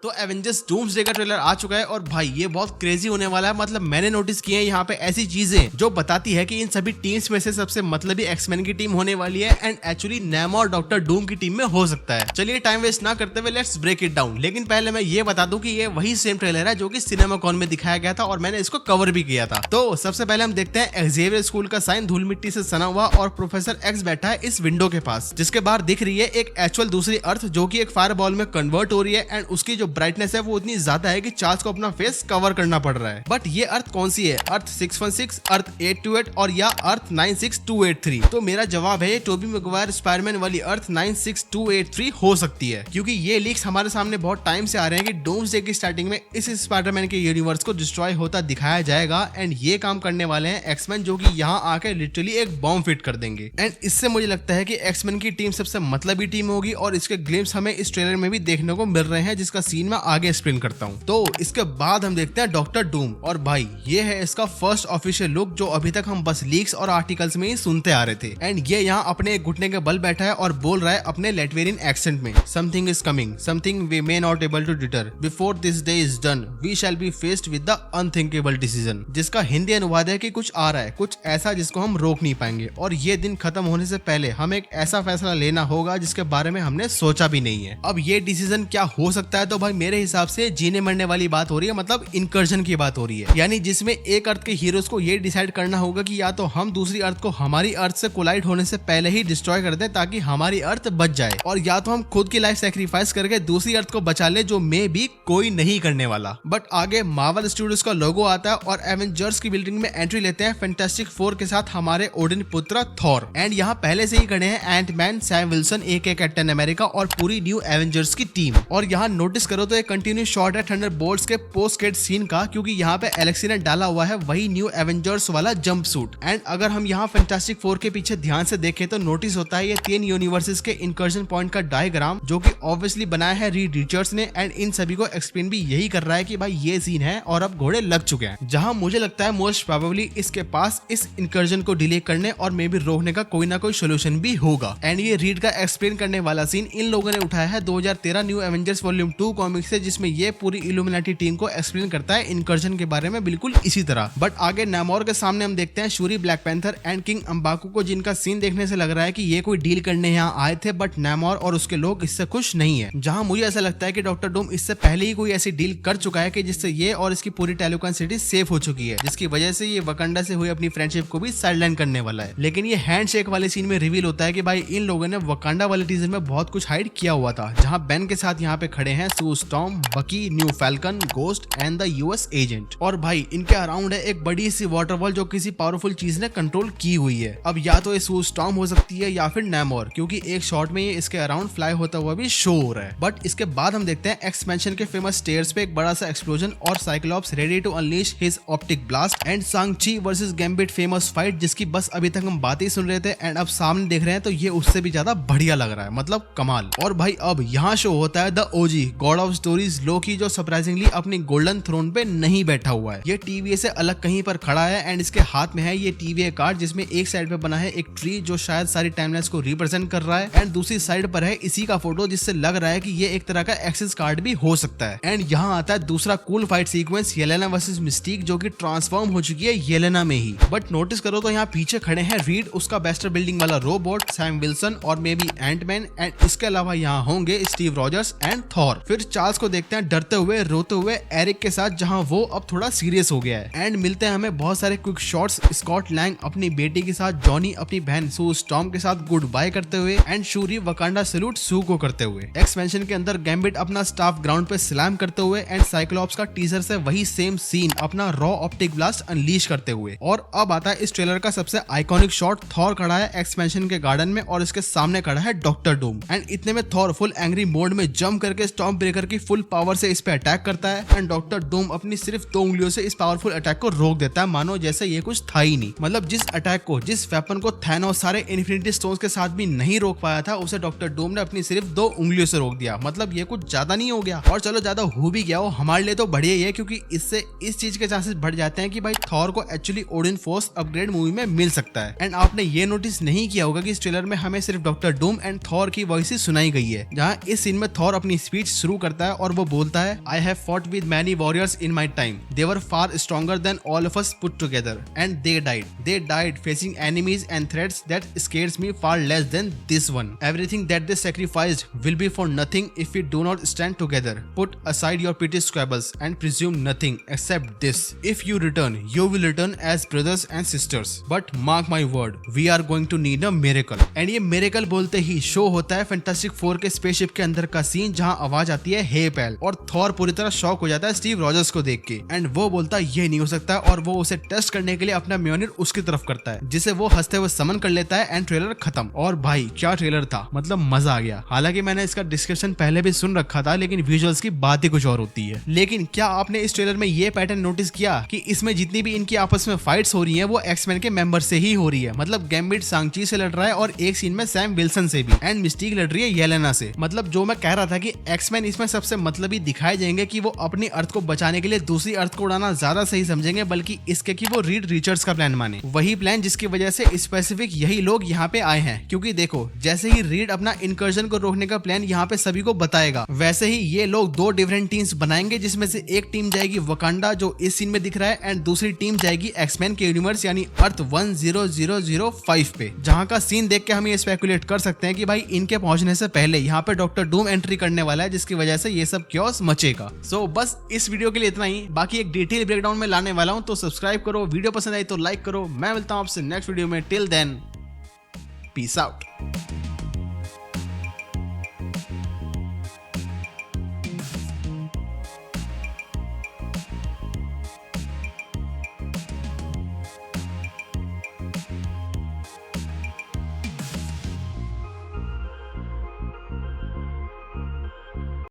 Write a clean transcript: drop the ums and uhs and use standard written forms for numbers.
तो Avengers doomsday का trailer आ चुका है और भाई ये बहुत क्रेजी होने वाला है। मतलब मैंने नोटिस किया है यहाँ पे ऐसी चीजें जो बताती है कि इन सभी टीम्स में से सबसे मतलबी एक्समैन की टीम होने वाली है एंड एक्चुअली नेमो और डॉक्टर डूम की टीम में हो सकता है। चलिए टाइम वेस्ट ना करते हुए लेट्स ब्रेक इट डाउन। लेकिन पहले मैं ये बता दूं कि ये वही सेम ट्रेलर है जो कि सिनेमाकॉन में दिखाया गया था और मैंने इसको कवर भी किया था। तो सबसे पहले हम देखते हैं एक्जेवियर स्कूल का साइन धूल मिट्टी से सना हुआ और प्रोफेसर एक्स बैठा है इस विंडो के पास, जिसके बाहर दिख रही है एक एक्चुअल दूसरी अर्थ जो कि एक फायर बॉल में कन्वर्ट हो रही है एंड उसकी जो ब्राइटनेस है वो इतनी ज्यादा है कि चार्ल्स को अपना फेस कवर करना पड़ रहा है। बट ये अर्थ कौन सी है? अर्थ 616, अर्थ 828 और या अर्थ 96283? तो मेरा जवाब है टोबी मैगवायर स्पाइडरमैन वाली अर्थ 96283 हो सकती है, क्योंकि ये लीक्स हमारे सामने बहुत टाइम से आ रहे हैं कि डूम्सडे की स्टार्टिंग में इस स्पाइडरमैन के यूनिवर्स को डिस्ट्रॉय होता दिखाया जाएगा एंड ये काम करने वाले हैं एक्समैन, जो कि यहाँ आके लिटरली एक बॉम्ब फिट कर देंगे। एंड इससे मुझे लगता है कि एक्समैन की टीम सबसे मतलबी टीम होगी और इसके ग्लिम्स हमें इस ट्रेलर में भी देखने को मिल रहे हैं, जिसका सीन मैं आगे एक्सप्लेन करता हूँ। तो इसके बाद हम देखते हैं डॉक्टर डूम और भाई ये है इसका फर्स्ट ऑफिशियल लुक जो अभी तक हम बस लीक्स और आर्टिकल्स में ही सुनते आ रहे थे। एंड ये यहाँ अपने एक घुटने के बल बैठा है और बोल रहा है अपने लैटवेरियन एक्सेंट में, something is coming, something we may not able to deter, before this day is done we shall be faced with the unthinkable decision, जिसका हिंदी अनुवाद है कि कुछ आ रहा है, कुछ ऐसा जिसको हम रोक नहीं पाएंगे और ये दिन खत्म होने से पहले हमें एक ऐसा फैसला लेना होगा जिसके बारे में हमने सोचा भी नहीं है। अब ये डिसीजन क्या हो सकता है? तो भाई मेरे हिसाब से जीने मरने वाली बात हो रही है, मतलब इनकर्जन की बात हो रही है, यानी जिसमें एक अर्थ के हीरोज को ये डिसाइड करना होगा कि या तो हम दूसरी अर्थ को हमारी अर्थ से कोलाइड होने से पहले ही डिस्ट्रॉय कर दें ताकि हमारी अर्थ बच जाए, और या तो हम खुद की लाइफ सैक्रिफाइस करके दूसरी अर्थ को बचा ले, जो मे भी कोई नहीं करने वाला। बट आगे मार्वल स्टूडियोज का लोगो आता है और एवेंजर्स की बिल्डिंग में एंट्री लेते हैं फैंटास्टिक फोर के साथ हमारे ओडिन पुत्र थॉर। एंड यहाँ पहले से ही खड़े हैं एंटमैन, सैम विल्सन एके कैप्टन अमेरिका और पूरी न्यू एवेंजर्स की टीम। और यहाँ नोटिस करो तो एक कंटिन्यू शॉट है थंडरबोल्ट्स के पोस्ट क्रेडिट सीन का, क्योंकि यहाँ पे एलेक्सी ने डाला हुआ है वही न्यू एवेंजर्स वाला जंप सूट। एंड अगर हम यहाँ फैंटास्टिक फोर के पीछे ध्यान से देखें तो नोटिस होता है ये 3 यूनिवर्सेस के इनकर्जन पॉइंट का डायग्राम, जो कि ऑब्वियसली बनाया है रीड रिचर्ड्स ने। एंड इन सभी को एक्सप्लेन भी यही कर रहा है कि भाई ये सीन है और अब घोड़े लग चुके हैं, जहां मुझे लगता है मोस्ट प्रोबेबली इसके पास इस इनकर्जन को डिले करने और मे बी रोकने का कोई ना कोई सोल्यूशन भी होगा। एंड ये रीड का एक्सप्लेन करने वाला सीन इन लोगों ने उठाया है 2013 न्यू एवेंजर्स वॉल्यूम 2 कॉमिक्स से, जिसमें ये पूरी इल्यूमिनाटी टीम को एक्सप्लेन करता है इनकर्जन के बारे में बिल्कुल इसी तरह। बट आगे नामोर के सामने हम देखते हैं Shuri, Black Panther and king M'Baku को, जिनका सीन देखने से लग रहा है कि ये कोई डील करने यहाँ आए थे, बट नामोर और उसके लोग इससे खुश नहीं है। जहां मुझे ऐसा लगता है कि डॉक्टर डूम इससे पहले ही कोई ऐसी डील कर चुका है कि जिससे ये और इसकी पूरी टेलोकान सिटी सेफ हो चुकी है, जिसकी वजह से ये वकांडा से हुई अपनी फ्रेंडशिप को भी साइडलाइन करने वाला है। लेकिन ये हैंडशेक वाले सीन में रिवील होता है कि भाई इन लोगों ने वकांडा वाले टीजर में बहुत कुछ हाइड किया हुआ था, जहां बेन के साथ यहाँ पे खड़े हैं सू स्टॉर्म, बकी, new falcon, ghost and the US agent. और भाई इनके अराउंड है एक बड़ी सी वाटरफॉल जो किसी पावरफुल चीज ने कंट्रोल की हुई है। अब या तो ये सू स्टॉर्म हो सकती है या फिर नामोर, क्योंकि एक शॉट में ये इसके अराउंड फ्लाई होता हुआ भी शो हो रहा है। बट इसके बाद हम देखते हैं एक्सपेंशन के फेमस स्टेयर्स पे एक बड़ा सा एक्सप्लोजन और Cyclops ready to unleash his optic blast and Shang-Chi versus Gambit famous fight, जिसकी बस अभी तक हम बातें ही सुन रहे थे एंड अब सामने देख रहे हैं तो ये उससे भी ज्यादा बढ़िया लग रहा है, मतलब कमाल। और भाई अब यहाँ शो होता है the OG god of stories Loki, जो सरप्राइजिंगली अपनी गोल्डन थ्रोन पे नहीं बैठा हुआ है। ये टीवीए से अलग कहीं पर खड़ा है एंड इसके हाथ में है ये टीवीए कार्ड, जिसमें एक साइड पे बना है एक ट्री जो शायद सारी टाइमलाइंस को रिप्रेजेंट कर रहा है एंड दूसरी साइड पर है इसी का फोटो, जिससे लग रहा है कि ये एक तरह का एक्सेस कार्ड भी हो सकता है। एंड यहाँ आता है दूसरा cool fight sequence Yelena versus Mystique, जो कि ट्रांसफॉर्म हो चुकी है येलेना में ही। बट नोटिस करो तो यहाँ पीछे खड़े हैं रीड, उसका बेस्टर बिल्डिंग वाला रोबोट, सैम विल्सन और मे बी एंटमैन एंड इसके अलावा यहाँ होंगे स्टीव रॉजर्स एंड थॉर। फिर चार्ल्स को देखते हैं डरते हुए रोते हुए एरिक के साथ, जहाँ वो अब थोड़ा सीरियस हो गया है। एंड मिलते हैं हमें बहुत सारे क्विक शॉट्स, स्कॉट लैंग अपनी बेटी के साथ, जॉनी अपनी बहन सू स्टॉर्म के साथ गुड बाय करते हुए एंड शूरी वकांडा सैल्यूट सू को करते हुए। एक्सपेंशन के अंदर गैम्बिट अपना स्टाफ ग्राउंड पे स्लैम करते हुए एंड साइक्लोप्स का टीजर से वही सेम सीन अपना रॉ ऑप्टिक ब्लास्ट अनलीश करते हुए। और अब आता है इस ट्रेलर का सबसे आइकॉनिक शॉट, थॉर खड़ा है एक्सपेंशन के गार्डन में और इसके सामने खड़ा है डॉक्टर डूम। एंड इतने में थॉर फुल एंग्री मोड में जंप करके स्टॉर्म ब्रेकर की फुल पावर से इस पे अटैक करता है एंड डॉक्टर डूम अपनी सिर्फ 2 उंगलियों से इस पावरफुल अटैक को रोक देता है, मानो जैसे ये कुछ था ही नहीं। मतलब जिस अटैक को, जिस वेपन को थैनोस सारे इन्फिनिटी स्टोन्स के साथ भी नहीं रोक पाया था, उसे डॉक्टर डूम ने अपनी सिर्फ 2 उंगलियों से रोक दिया। मतलब ये कुछ ज्यादा नहीं हो गया? और चलो ज्यादा हो भी गया हो हमारे लिए तो बढ़िया ही है, क्योंकि इससे इस चीज के चांसेस बढ़ जाते हैं कि भाई थॉर को actually Odin force upgrade movie में मिल सकता है। एंड आपने ये नोटिस नहीं किया होगा कि इस ट्रेलर में हमें सिर्फ डॉक्टर डूम एंड थॉर की वॉइस सुनाई गई है, जहाँ इस सीन में थॉर अपनी स्पीच शुरू करता है और वो बोलता है I have fought with many warriors in my time, they were far stronger than all of us put together and they died facing enemies and threats that scares me far less than this one, everything that they sacrificed will be for nothing if we do not stand together, put aside your petty squabbles and presume nothing except this, if you return you will return as brothers and sisters, but mark my word we are going to need a miracle। And ये miracle बोलते ही show होता है fantastic four के spaceship के अंदर का scene जहां आवाज आती है हे पैल, और थॉर पूरी तरह शॉक हो जाता है स्टीव रॉजर्स को देख के एंड वो बोलता है ये नहीं हो सकता और वो उसे टेस्ट करने के लिए अपना म्योनिर उसकी तरफ करता है जिसे वो हंसते हुए समन कर लेता है एंड ट्रेलर खत्म। और भाई क्या ट्रेलर था, मतलब मजा आ गया। हालांकि मैंने इसका डिस्कशन पहले भी सुन रखा था लेकिन विजुअल्स की बात ही कुछ और होती है। लेकिन क्या आपने इस ट्रेलर में ये पैटर्न नोटिस किया कि इसमें जितनी भी इनकी आपस में फाइट्स हो रही हैं वो एक्समैन के मेंबर से ही हो रही है। मतलब गैम्बिट सांग-ची से लड़ रहा है और एक सीन में सैम विल्सन से भी, एंड मिस्टीक लड़ रही है येलेना से। मतलब जो मैं कह रहा था कि एक्समैन इसमें सबसे मतलबी दिखाए जाएंगे कि वो अपनी अर्थ को बचाने के लिए दूसरी अर्थ को उड़ाना ज्यादा सही समझेंगे बल्कि इसके कि वो रीड रिचर्ड्स का प्लान माने, वही प्लान जिसकी वजह से स्पेसिफिक यही लोग यहाँ पे आए हैं। क्योंकि देखो जैसे ही रीड अपना इनकर्जन को रोकने का प्लान यहाँ पे सभी को बताएगा वैसे ही ये लोग दो डिफरेंट टीम्स बनाएंगे जिसमें से एक टीम जाएगी वकांडा जो इस सीन में दिख रहा है एंड दूसरी टीम जाएगी एक्समैन के यूनिवर्स यानी अर्थ 10005 पे, जहां का सीन देख के हम ये स्पेकुलेट कर सकते हैं कि भाई इनके पहुंचने से पहले यहाँ पे डॉक्टर डूम एंट्री करने वाला है जिसकी वजह से ये सब क्योस मचेगा। सो बस इस वीडियो के लिए इतना ही, बाकी एक डिटेल ब्रेकडाउन में लाने वाला हूँ तो सब्सक्राइब करो, वीडियो पसंद आई तो लाइक करो। मैं मिलता हूँ आपसे नेक्स्ट वीडियो में, टिल देन पीस आउट।